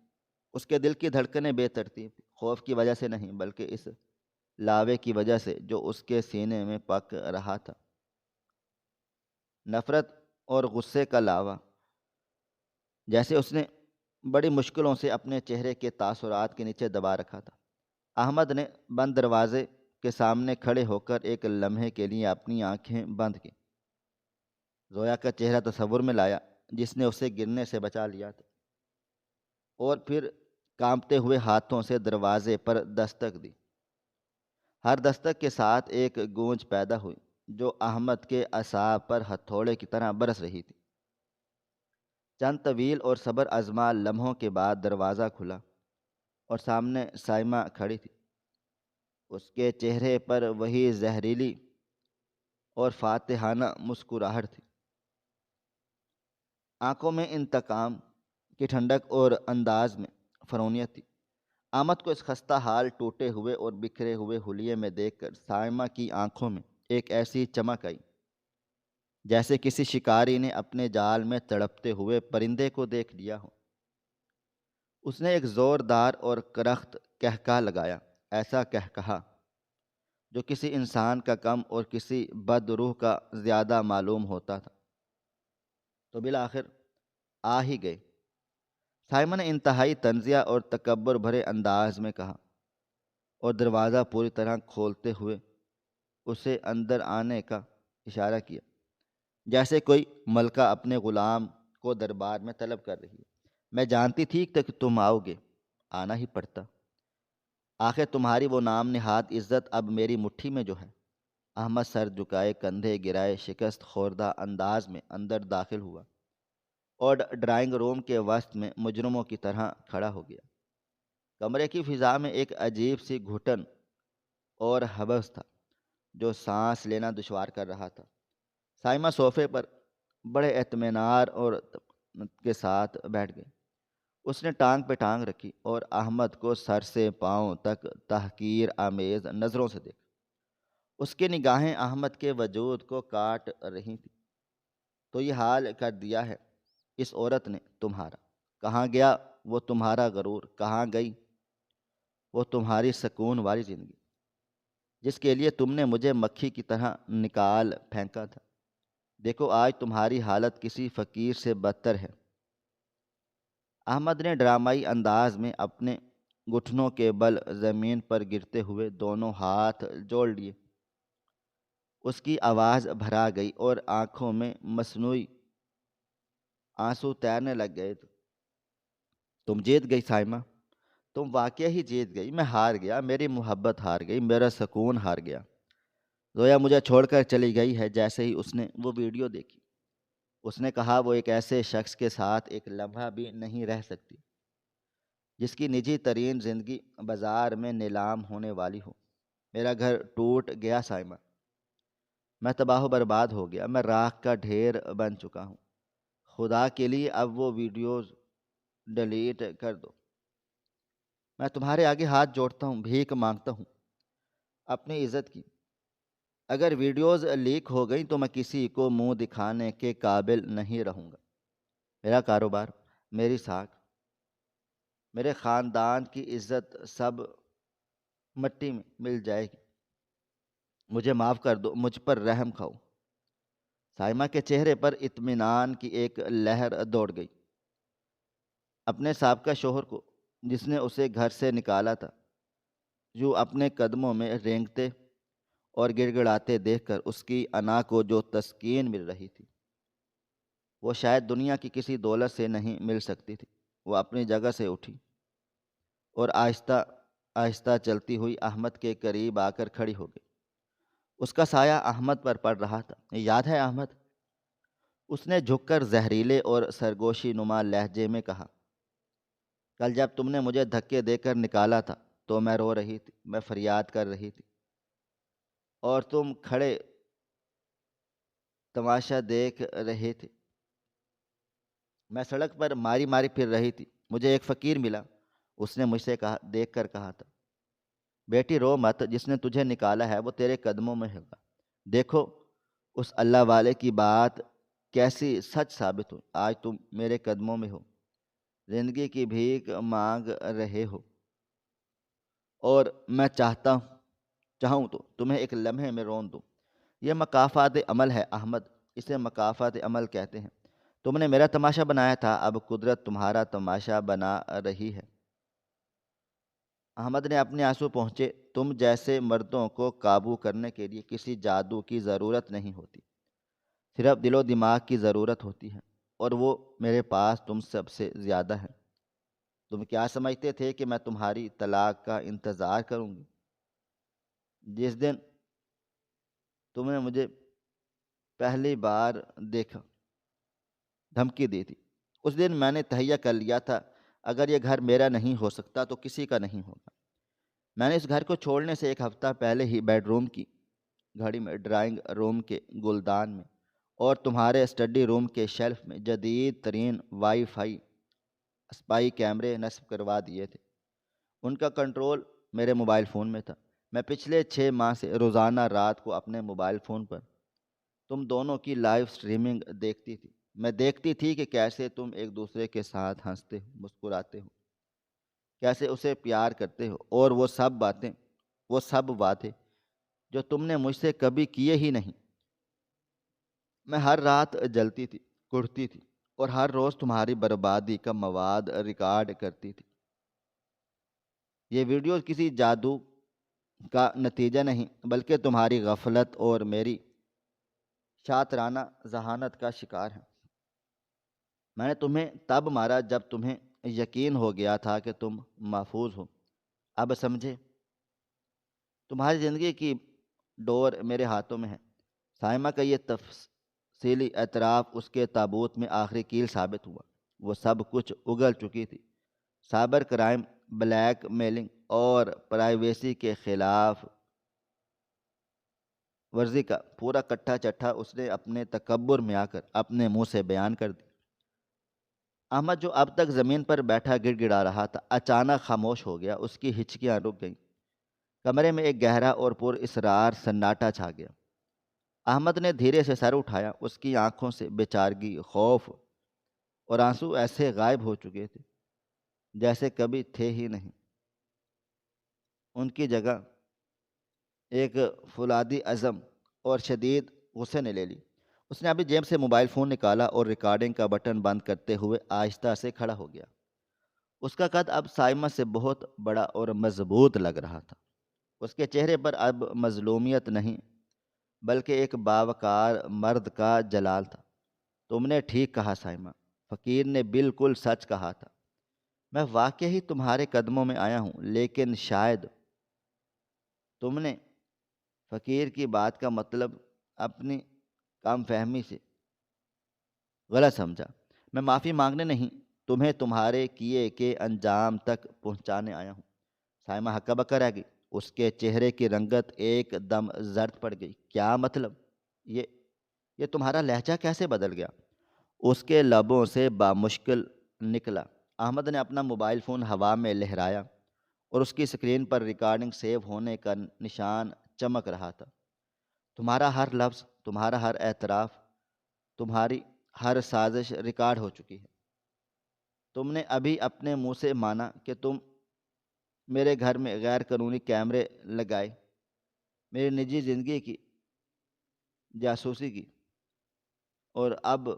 Speaker 1: اس کے دل کی دھڑکنیں بے ترتیب تھیں، خوف کی وجہ سے نہیں بلکہ اس لاوے کی وجہ سے جو اس کے سینے میں پک رہا تھا، نفرت اور غصے کا لاوا، جیسے اس نے بڑی مشکلوں سے اپنے چہرے کے تاثرات کے نیچے دبا رکھا تھا۔ احمد نے بند دروازے کے سامنے کھڑے ہو کر ایک لمحے کے لیے اپنی آنکھیں بند کی، زویا کا چہرہ تصور میں لایا جس نے اسے گرنے سے بچا لیا تھا، اور پھر کانپتے ہوئے ہاتھوں سے دروازے پر دستک دی۔ ہر دستک کے ساتھ ایک گونج پیدا ہوئی جو احمد کے اعصاب پر ہتھوڑے کی طرح برس رہی تھی۔ چند طویل اور صبر آزما لمحوں کے بعد دروازہ کھلا اور سامنے سائمہ کھڑی تھی۔ اس کے چہرے پر وہی زہریلی اور فاتحانہ مسکراہٹ تھی، آنکھوں میں انتقام کی ٹھنڈک اور انداز میں فرونیت تھی۔ احمد کو اس خستہ حال، ٹوٹے ہوئے اور بکھرے ہوئے حلیے میں دیکھ کر سائمہ کی آنکھوں میں ایک ایسی چمک آئی جیسے کسی شکاری نے اپنے جال میں تڑپتے ہوئے پرندے کو دیکھ لیا ہو۔ اس نے ایک زوردار اور کرخت کہکہا لگایا، ایسا کہکہا جو کسی انسان کا کم اور کسی بد روح کا زیادہ معلوم ہوتا تھا۔ تو بالآخر آ ہی گئے۔ سائمن نے انتہائی طنزیہ اور تکبر بھرے انداز میں کہا، اور دروازہ پوری طرح کھولتے ہوئے اسے اندر آنے کا اشارہ کیا، جیسے کوئی ملکہ اپنے غلام کو دربار میں طلب کر رہی ہے۔ میں جانتی تھی کہ تم آؤ گے، آنا ہی پڑتا۔ آخر تمہاری وہ نام نہاد عزت اب میری مٹھی میں جو ہے۔ احمد سر جھکائے، کندھے گرائے، شکست خوردہ انداز میں اندر داخل ہوا اور ڈرائنگ روم کے وسط میں مجرموں کی طرح کھڑا ہو گیا۔ کمرے کی فضا میں ایک عجیب سی گھٹن اور حبس تھا جو سانس لینا دشوار کر رہا تھا۔ سائمہ صوفے پر بڑے اطمینان اور کے ساتھ بیٹھ گئی۔ اس نے ٹانگ پہ ٹانگ رکھی اور احمد کو سر سے پاؤں تک تحقیر آمیز نظروں سے دیکھا۔ اس کی نگاہیں احمد کے وجود کو کاٹ رہی تھیں۔ تو یہ حال کر دیا ہے اس عورت نے تمہارا، کہاں گیا وہ تمہارا غرور، کہاں گئی وہ تمہاری سکون والی زندگی جس کے لیے تم نے مجھے مکھی کی طرح نکال پھینکا تھا۔ دیکھو آج تمہاری حالت کسی فقیر سے بدتر ہے۔ احمد نے ڈرامائی انداز میں اپنے گھٹنوں کے بل زمین پر گرتے ہوئے دونوں ہاتھ جوڑ لیے۔ اس کی آواز بھرا گئی اور آنکھوں میں مصنوعی آنسو تیرنے لگ گئے۔ تم جیت گئی سائمہ، تم واقعہ ہی جیت گئی۔ میں ہار گیا، میری محبت ہار گئی، میرا سکون ہار گیا۔ زویا مجھے چھوڑ کر چلی گئی ہے۔ جیسے ہی اس نے وہ ویڈیو دیکھی، اس نے کہا وہ ایک ایسے شخص کے ساتھ ایک لمحہ بھی نہیں رہ سکتی جس کی نجی ترین زندگی بازار میں نیلام ہونے والی ہو۔ میرا گھر ٹوٹ گیا سائمہ، میں تباہ و برباد ہو گیا، میں راکھ کا ڈھیر بن چکا ہوں۔ خدا کے لیے اب وہ ویڈیوز ڈیلیٹ کر دو۔ میں تمہارے آگے ہاتھ جوڑتا ہوں، بھیک مانگتا ہوں اپنی عزت کی۔ اگر ویڈیوز لیک ہو گئیں تو میں کسی کو منہ دکھانے کے قابل نہیں رہوں گا۔ میرا کاروبار، میری ساکھ، میرے خاندان کی عزت سب مٹی میں مل جائے گی۔ مجھے معاف کر دو، مجھ پر رحم کھاؤ۔ سائمہ کے چہرے پر اطمینان کی ایک لہر دوڑ گئی۔ اپنے سابقہ شوہر کو جس نے اسے گھر سے نکالا تھا، جو اپنے قدموں میں رینگتے اور گڑ گڑاتے دیکھ کر اس کی انا کو جو تسکین مل رہی تھی، وہ شاید دنیا کی کسی دولت سے نہیں مل سکتی تھی۔ وہ اپنی جگہ سے اٹھی اور آہستہ آہستہ چلتی ہوئی احمد کے قریب آ کر کھڑی ہو گئی۔ اس کا سایہ احمد پر پڑ رہا تھا۔ یاد ہے احمد؟ اس نے جھک کر زہریلے اور سرگوشی نما لہجے میں کہا، کل جب تم نے مجھے دھکے دے کر نکالا تھا تو میں رو رہی تھی، میں فریاد کر رہی تھی، اور تم کھڑے تماشا دیکھ رہے تھے۔ میں سڑک پر ماری ماری پھر رہی تھی۔ مجھے ایک فقیر ملا، اس نے مجھ سے دیکھ کر کہا تھا، بیٹی رو مت، جس نے تجھے نکالا ہے وہ تیرے قدموں میں ہوگا۔ دیکھو اس اللہ والے کی بات کیسی سچ ثابت ہوئی۔ آج تم میرے قدموں میں ہو، زندگی کی بھیک مانگ رہے ہو، اور میں چاہوں تو تمہیں ایک لمحے میں رون دوں۔ یہ مکافات عمل ہے احمد، اسے مکافات عمل کہتے ہیں۔ تم نے میرا تماشا بنایا تھا، اب قدرت تمہارا تماشا بنا رہی ہے۔ احمد نے اپنے آنسو پہنچے۔ تم جیسے مردوں کو قابو کرنے کے لیے کسی جادو کی ضرورت نہیں ہوتی، صرف دل و دماغ کی ضرورت ہوتی ہے، اور وہ میرے پاس تم سب سے زیادہ ہے۔ تم کیا سمجھتے تھے کہ میں تمہاری طلاق کا انتظار کروں گی؟ جس دن تم نے مجھے پہلی بار دیکھا، دھمکی دی تھی، اس دن میں نے تہیہ کر لیا تھا، اگر یہ گھر میرا نہیں ہو سکتا تو کسی کا نہیں ہوگا۔ میں نے اس گھر کو چھوڑنے سے ایک ہفتہ پہلے ہی بیڈ روم کی گھڑی میں، ڈرائنگ روم کے گلدان میں اور تمہارے اسٹڈی روم کے شیلف میں جدید ترین وائی فائی اسپائی کیمرے نصب کروا دیے تھے۔ ان کا کنٹرول میرے موبائل فون میں تھا۔ میں پچھلے 6 ماہ سے روزانہ رات کو اپنے موبائل فون پر تم دونوں کی لائیو سٹریمنگ دیکھتی تھی۔ میں دیکھتی تھی کہ کیسے تم ایک دوسرے کے ساتھ ہنستے ہو، مسکراتے ہو، کیسے اسے پیار کرتے ہو، اور وہ سب وعدے جو تم نے مجھ سے کبھی کیے ہی نہیں۔ میں ہر رات جلتی تھی، کڑتی تھی، اور ہر روز تمہاری بربادی کا مواد ریکارڈ کرتی تھی۔ یہ ویڈیو کسی جادو کا نتیجہ نہیں، بلکہ تمہاری غفلت اور میری شاطرانہ ذہانت کا شکار ہے۔ میں نے تمہیں تب مارا جب تمہیں یقین ہو گیا تھا کہ تم محفوظ ہو۔ اب سمجھے؟ تمہاری زندگی کی ڈور میرے ہاتھوں میں ہے۔ سائمہ کا یہ تفصیلی اعتراف اس کے تابوت میں آخری کیل ثابت ہوا۔ وہ سب کچھ اگل چکی تھی۔ سائبر کرائم، بلیک میلنگ اور پرائیویسی کے خلاف ورزی کا پورا کٹھا چٹھا اس نے اپنے تکبر میں آ کر اپنے منہ سے بیان کر دی۔ احمد، جو اب تک زمین پر بیٹھا گڑ گڑا رہا تھا، اچانک خاموش ہو گیا۔ اس کی ہچکیاں رک گئیں۔ کمرے میں ایک گہرا اور پر اسرار سناٹا چھا گیا۔ احمد نے دھیرے سے سر اٹھایا۔ اس کی آنکھوں سے بے چارگی، خوف اور آنسو ایسے غائب ہو چکے تھے جیسے کبھی تھے ہی نہیں۔ ان کی جگہ ایک فولادی عزم اور شدید غصے نے لے لی۔ اس نے ابھی جیب سے موبائل فون نکالا اور ریکارڈنگ کا بٹن بند کرتے ہوئے آہستہ سے کھڑا ہو گیا۔ اس کا قد اب سائمہ سے بہت بڑا اور مضبوط لگ رہا تھا۔ اس کے چہرے پر اب مظلومیت نہیں، بلکہ ایک باوقار مرد کا جلال تھا۔ تم نے ٹھیک کہا سائمہ، فقیر نے بالکل سچ کہا تھا۔ میں واقعی تمہارے قدموں میں آیا ہوں، لیکن شاید تم نے فقیر کی بات کا مطلب اپنی کم فہمی سے غلط سمجھا۔ میں معافی مانگنے نہیں، تمہیں تمہارے کیے کے انجام تک پہنچانے آیا ہوں۔ سائمہ ہکا بکا رہ گئی۔ اس کے چہرے کی رنگت ایک دم زرد پڑ گئی۔ کیا مطلب؟ یہ تمہارا لہجہ کیسے بدل گیا؟ اس کے لبوں سے بامشکل نکلا۔ احمد نے اپنا موبائل فون ہوا میں لہرایا اور اس کی سکرین پر ریکارڈنگ سیو ہونے کا نشان چمک رہا تھا۔ تمہارا ہر لفظ، تمہارا ہر اعتراف، تمہاری ہر سازش ریکارڈ ہو چکی ہے۔ تم نے ابھی اپنے منہ سے مانا کہ تم میرے گھر میں غیر قانونی کیمرے لگائے، میری نجی زندگی کی جاسوسی کی، اور اب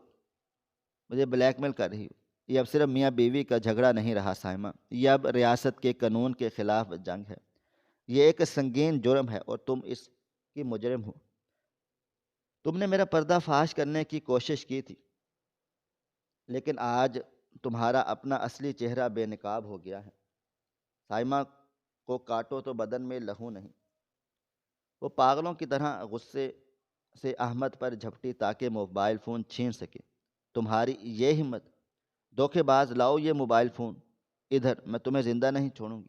Speaker 1: مجھے بلیک میل کر رہی ہو۔ یہ اب صرف میاں بیوی کا جھگڑا نہیں رہا سائمہ، یہ اب ریاست کے قانون کے خلاف جنگ ہے۔ یہ ایک سنگین جرم ہے اور تم اس کی مجرم ہو۔ تم نے میرا پردہ فاش کرنے کی کوشش کی تھی، لیکن آج تمہارا اپنا اصلی چہرہ بے نقاب ہو گیا ہے۔ سائمہ کو کاٹو تو بدن میں لہو نہیں۔ وہ پاگلوں کی طرح غصے سے احمد پر جھپٹی تاکہ موبائل فون چھین سکے۔ تمہاری یہ ہمت! دھوکے باز، لاؤ یہ موبائل فون ادھر، میں تمہیں زندہ نہیں چھوڑوں گی۔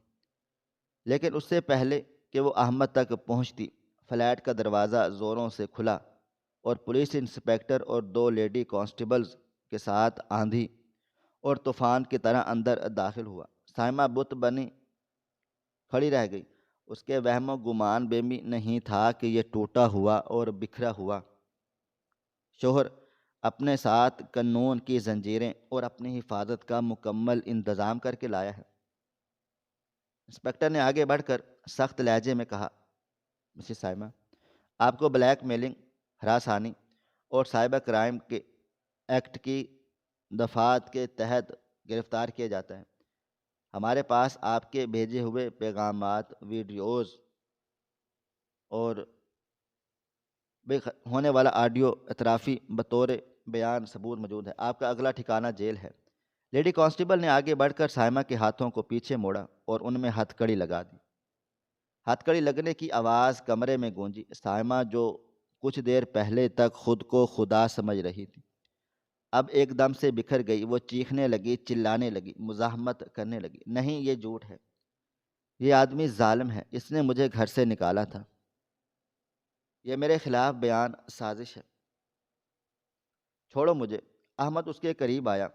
Speaker 1: لیکن اس سے پہلے کہ وہ احمد تک پہنچتی، فلیٹ کا دروازہ زوروں سے کھلا اور پولیس انسپکٹر اور 2 لیڈی کانسٹیبلز کے ساتھ آندھی اور طوفان کی طرح اندر داخل ہوا۔ سائمہ بت بنی کھڑی رہ گئی۔ اس کے وہم و گمان میں بھی نہیں تھا کہ یہ ٹوٹا ہوا اور بکھرا ہوا شوہر اپنے ساتھ قانون کی زنجیریں اور اپنی حفاظت کا مکمل انتظام کر کے لایا ہے۔ انسپکٹر نے آگے بڑھ کر سخت لہجے میں کہا، مسز سائمہ، آپ کو بلیک میلنگ، ہراسانی اور سائبر کرائم کے ایکٹ کی دفعات کے تحت گرفتار کیا جاتا ہے۔ ہمارے پاس آپ کے بھیجے ہوئے پیغامات، ویڈیوز اور ہونے والا آڈیو اعترافی بطور بیان ثبوت موجود ہے۔ آپ کا اگلا ٹھکانہ جیل ہے۔ لیڈی کانسٹیبل نے آگے بڑھ کر سائمہ کے ہاتھوں کو پیچھے موڑا اور ان میں ہتھ کڑی لگا دی۔ ہتھ کڑی لگنے کی آواز کمرے میں گونجی۔ سائمہ، جو کچھ دیر پہلے تک خود کو خدا سمجھ رہی تھی، اب ایک دم سے بکھر گئی۔ وہ چیخنے لگی، چلانے لگی، مزاحمت کرنے لگی۔ نہیں، یہ جھوٹ ہے، یہ آدمی ظالم ہے، اس نے مجھے گھر سے نکالا تھا، یہ میرے خلاف بیان سازش ہے، چھوڑو مجھے۔ احمد اس کے قریب آیا۔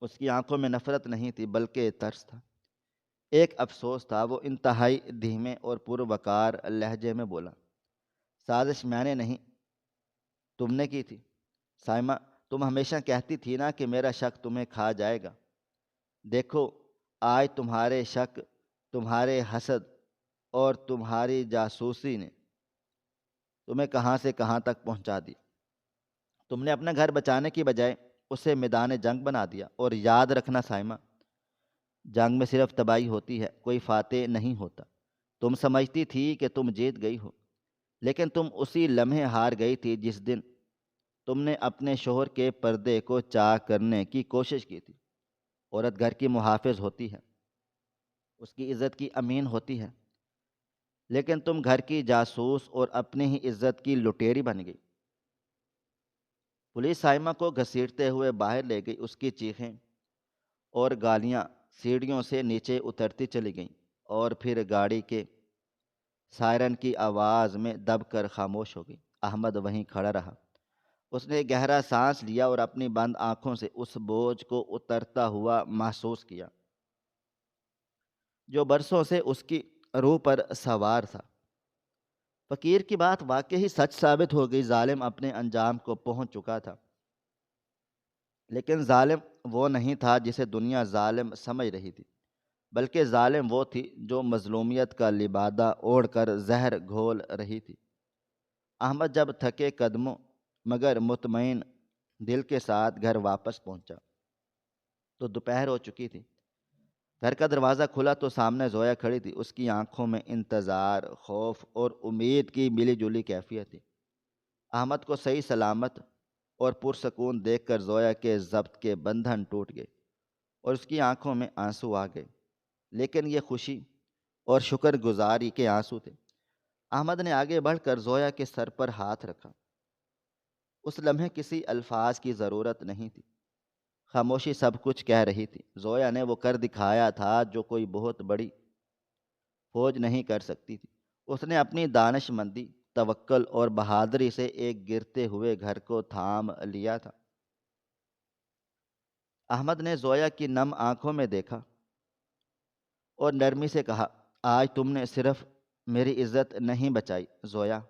Speaker 1: اس کی آنکھوں میں نفرت نہیں تھی، بلکہ ترس تھا، ایک افسوس تھا۔ وہ انتہائی دھیمے اور پروقار لہجے میں بولا، سازش میں نے نہیں تم نے کی تھی؟ سائمہ: تم ہمیشہ کہتی تھی نا کہ میرا شک تمہیں کھا جائے گا۔ دیکھو، آج تمہارے شک، تمہارے حسد اور تمہاری جاسوسی نے تمہیں کہاں سے کہاں تک پہنچا دی۔ تم نے اپنا گھر بچانے کی بجائے اسے میدان جنگ بنا دیا۔ اور یاد رکھنا سائمہ، جنگ میں صرف تباہی ہوتی ہے، کوئی فاتح نہیں ہوتا۔ تم سمجھتی تھی کہ تم جیت گئی ہو، لیکن تم اسی لمحے ہار گئی تھی جس دن تم نے اپنے شوہر کے پردے کو چاک کرنے کی کوشش کی تھی۔ عورت گھر کی محافظ ہوتی ہے، اس کی عزت کی امین ہوتی ہے، لیکن تم گھر کی جاسوس اور اپنی ہی عزت کی لٹیری بن گئی۔ پولیس سائمہ کو گھسیٹتے ہوئے باہر لے گئی۔ اس کی چیخیں اور گالیاں سیڑھیوں سے نیچے اترتی چلی گئیں، اور پھر گاڑی کے سائرن کی آواز میں دب کر خاموش ہو گئی۔ احمد وہیں کھڑا رہا۔ اس نے گہرا سانس لیا اور اپنی بند آنکھوں سے اس بوجھ کو اترتا ہوا محسوس کیا جو برسوں سے اس کی روح پر سوار تھا۔ فقیر کی بات واقعی سچ ثابت ہو گئی۔ ظالم اپنے انجام کو پہنچ چکا تھا، لیکن ظالم وہ نہیں تھا جسے دنیا ظالم سمجھ رہی تھی، بلکہ ظالم وہ تھی جو مظلومیت کا لبادہ اوڑھ کر زہر گھول رہی تھی۔ احمد جب تھکے قدموں مگر مطمئن دل کے ساتھ گھر واپس پہنچا تو دوپہر ہو چکی تھی۔ گھر کا دروازہ کھلا تو سامنے زویا کھڑی تھی۔ اس کی آنکھوں میں انتظار، خوف اور امید کی ملی جلی کیفیت تھی۔ احمد کو صحیح سلامت اور پرسکون دیکھ کر زویا کے ضبط کے بندھن ٹوٹ گئے اور اس کی آنکھوں میں آنسو آ گئے، لیکن یہ خوشی اور شکر گزاری کے آنسو تھے۔ احمد نے آگے بڑھ کر زویا کے سر پر ہاتھ رکھا۔ اس لمحے کسی الفاظ کی ضرورت نہیں تھی، خاموشی سب کچھ کہہ رہی تھی۔ زویا نے وہ کر دکھایا تھا جو کوئی بہت بڑی فوج نہیں کر سکتی تھی۔ اس نے اپنی دانش مندی، توکل اور بہادری سے ایک گرتے ہوئے گھر کو تھام لیا تھا۔ احمد نے زویا کی نم آنکھوں میں دیکھا اور نرمی سے کہا: آج تم نے صرف میری عزت نہیں بچائی زویا،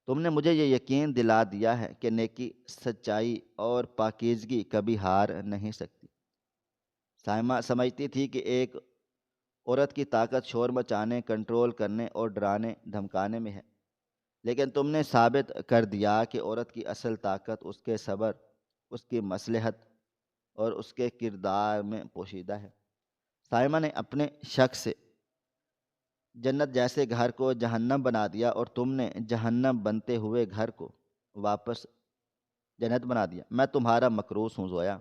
Speaker 1: تم نے مجھے یہ یقین دلا دیا ہے کہ نیکی، سچائی اور پاکیزگی کبھی ہار نہیں سکتی۔ سائمہ سمجھتی تھی کہ ایک عورت کی طاقت شور مچانے، کنٹرول کرنے اور ڈرانے دھمکانے میں ہے، لیکن تم نے ثابت کر دیا کہ عورت کی اصل طاقت اس کے صبر، اس کی مصلحت اور اس کے کردار میں پوشیدہ ہے۔ سائمہ نے اپنے شک سے جنت جیسے گھر کو جہنم بنا دیا، اور تم نے جہنم بنتے ہوئے گھر کو واپس جنت بنا دیا۔ میں تمہارا مکروس ہوں زویا۔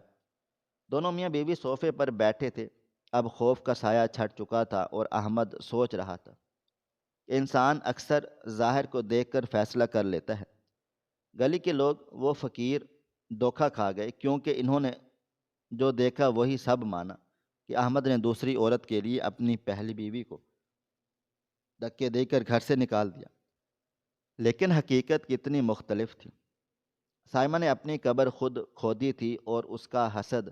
Speaker 1: دونوں میاں بیوی صوفے پر بیٹھے تھے۔ اب خوف کا سایہ چھٹ چکا تھا اور احمد سوچ رہا تھا کہ انسان اکثر ظاہر کو دیکھ کر فیصلہ کر لیتا ہے۔ گلی کے لوگ، وہ فقیر، دھوکہ کھا گئے، کیونکہ انہوں نے جو دیکھا وہی سب مانا کہ احمد نے دوسری عورت کے لیے اپنی پہلی بیوی کو دھکے دے کر گھر سے نکال دیا۔ لیکن حقیقت کتنی مختلف تھی۔ سائمہ نے اپنی قبر خود کھودی تھی، اور اس کا حسد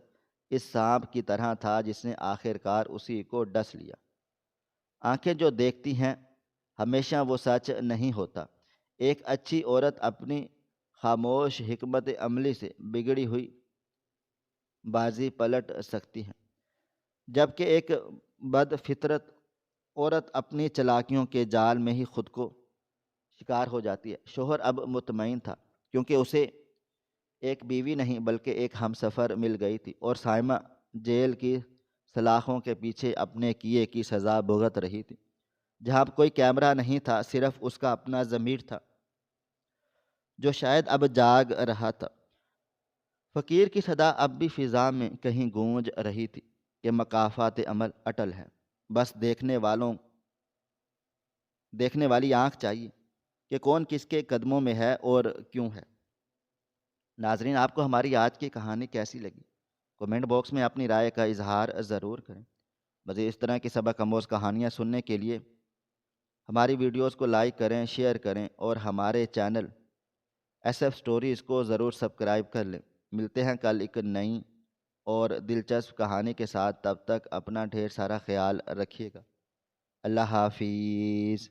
Speaker 1: اس سانپ کی طرح تھا جس نے آخر کار اسی کو ڈس لیا۔ آنکھیں جو دیکھتی ہیں ہمیشہ وہ سچ نہیں ہوتا۔ ایک اچھی عورت اپنی خاموش حکمت عملی سے بگڑی ہوئی بازی پلٹ سکتی ہے، جبکہ ایک بد فطرت عورت اپنی چالاکیوں کے جال میں ہی خود کو شکار ہو جاتی ہے۔ شوہر اب مطمئن تھا، کیونکہ اسے ایک بیوی نہیں بلکہ ایک ہمسفر مل گئی تھی، اور سائمہ جیل کی سلاخوں کے پیچھے اپنے کیے کی سزا بھگت رہی تھی، جہاں کوئی کیمرہ نہیں تھا، صرف اس کا اپنا ضمیر تھا جو شاید اب جاگ رہا تھا۔ فقیر کی صدا اب بھی فضا میں کہیں گونج رہی تھی کہ مکافات عمل اٹل ہے، بس دیکھنے والی آنکھ چاہیے کہ کون کس کے قدموں میں ہے اور کیوں ہے۔ ناظرین، آپ کو ہماری آج کی کہانی کیسی لگی؟ کمنٹ باکس میں اپنی رائے کا اظہار ضرور کریں۔ مزید اس طرح کی سبق آموز کہانیاں سننے کے لیے ہماری ویڈیوز کو لائک کریں، شیئر کریں، اور ہمارے چینل ایس ایف سٹوریز کو ضرور سبسکرائب کر لیں۔ ملتے ہیں کل ایک نئی اور دلچسپ کہانی کے ساتھ۔ تب تک اپنا ڈھیر سارا خیال رکھیے گا۔ اللہ حافظ۔